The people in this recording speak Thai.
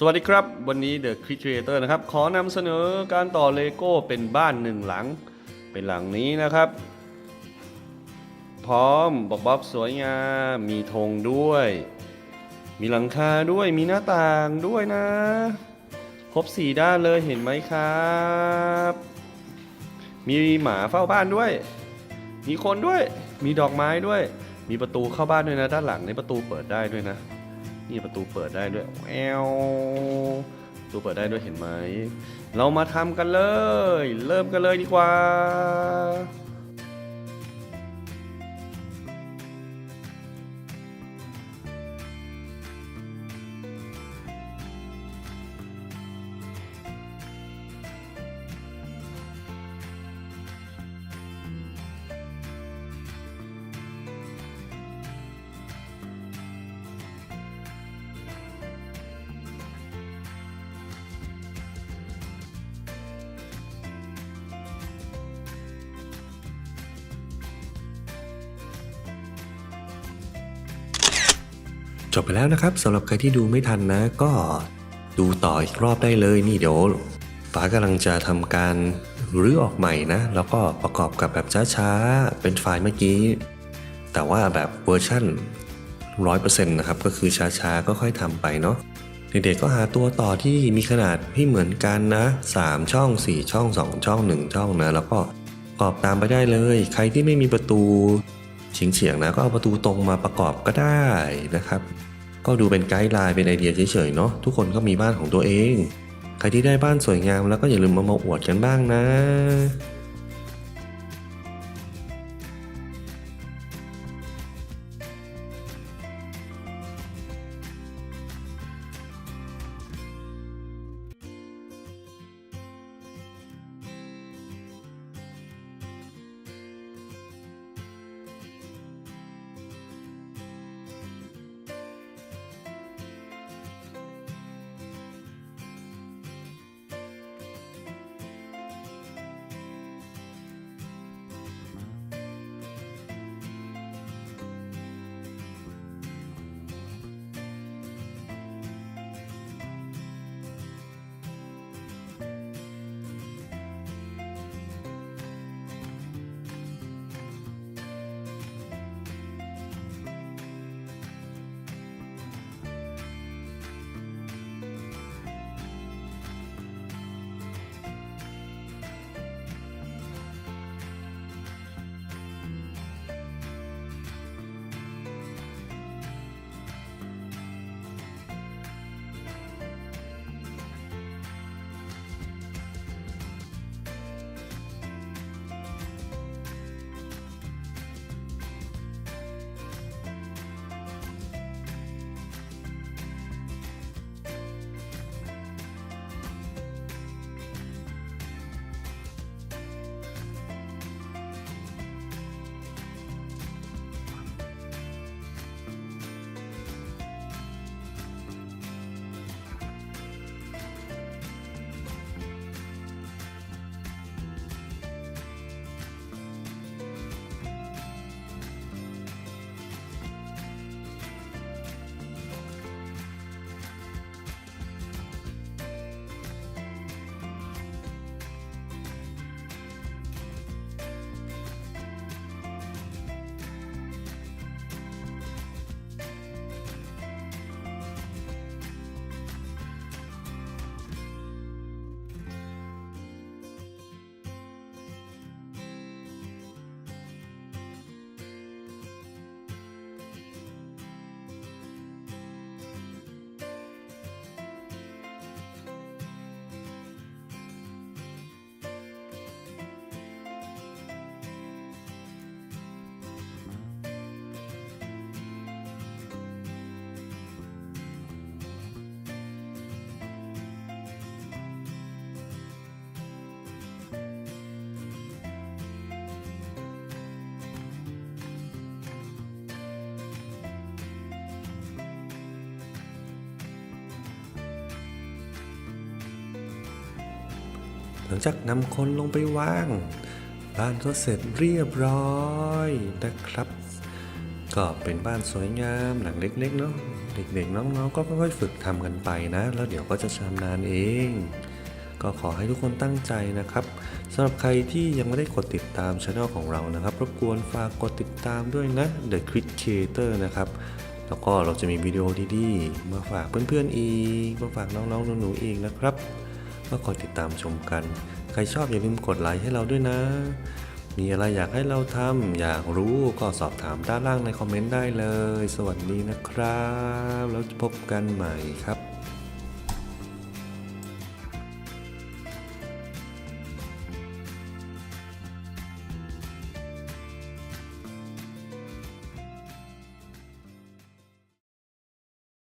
สวัสดีครับวันนี้ The Creator นะครับขอนำเสนอการต่อเลโก้เป็นบ้านหนึ่งหลังเป็นหลังนี้นะครับพร้อมบอกสวยงามมีธงด้วยมีหลังคาด้วยมีหน้าต่างด้วยนะครบ4ด้านเลยเห็นไหมครับมีหมาเฝ้าบ้านด้วยมีคนด้วยมีดอกไม้ด้วยมีประตูเข้าบ้านด้วยนะด้านหลังในประตูเปิดได้ด้วยนะนี่ประตูเปิดได้ด้วยแอวประตูเปิดได้ด้วยเห็นไหมเรามาทำกันเลยเริ่มกันเลยดีกว่าจบไปแล้วนะครับสำหรับใครที่ดูไม่ทันนะก็ดูต่ออีกรอบได้เลยนี่เดี๋ยวฟ้ากำลังจะทำการรื้อออกใหม่นะแล้วก็ประกอบกับแบบช้าๆเป็นไฟล์เมื่อกี้แต่ว่าแบบเวอร์ชั่น 100% นะครับก็คือช้าๆก็ค่อยทำไปเนาะเด็กๆก็หาตัวต่อที่มีขนาดที่เหมือนกันนะ3ช่อง4ช่อง2ช่อง1ช่องนะแล้วก็ประกอบตามไปได้เลยใครที่ไม่มีประตูเฉียงๆนะก็เอาประตูตรงมาประกอบก็ได้นะครับก็ดูเป็นไกด์ไลน์เป็นไอเดียเฉยๆเนาะทุกคนก็มีบ้านของตัวเองใครที่ได้บ้านสวยงามแล้วก็อย่าลืมมาอวดกันบ้างนะหลังจากนำคนลงไปวางบ้านก็เสร็จเรียบร้อยนะครับก็เป็นบ้านสวยงามหลังเล็กๆเนาะเ เด็กๆน้องๆก็ค่อยๆฝึกทำกันไปนะแล้วเดี๋ยวก็จะชำนาญเองก็ขอให้ทุกคนตั้งใจนะครับสำหรับใครที่ยังไม่ได้กดติดตามช่องของเรานะครับรบกวนฝากกดติดตามด้วยนะ The Crit Creator นะครับแล้วก็เราจะมีวิดีโอดีๆมาฝากเพื่อนๆอีกมาฝากน้องๆหนูๆอีกนะครับก็คอยติดตามชมกันใครชอบอย่าลืมกดไลค์ให้เราด้วยนะมีอะไรอยากให้เราทำอยากรู้ก็สอบถามด้านล่างในคอมเมนต์ได้เลยสวัสดีนะครับแล้วพบกันใหม่ครับ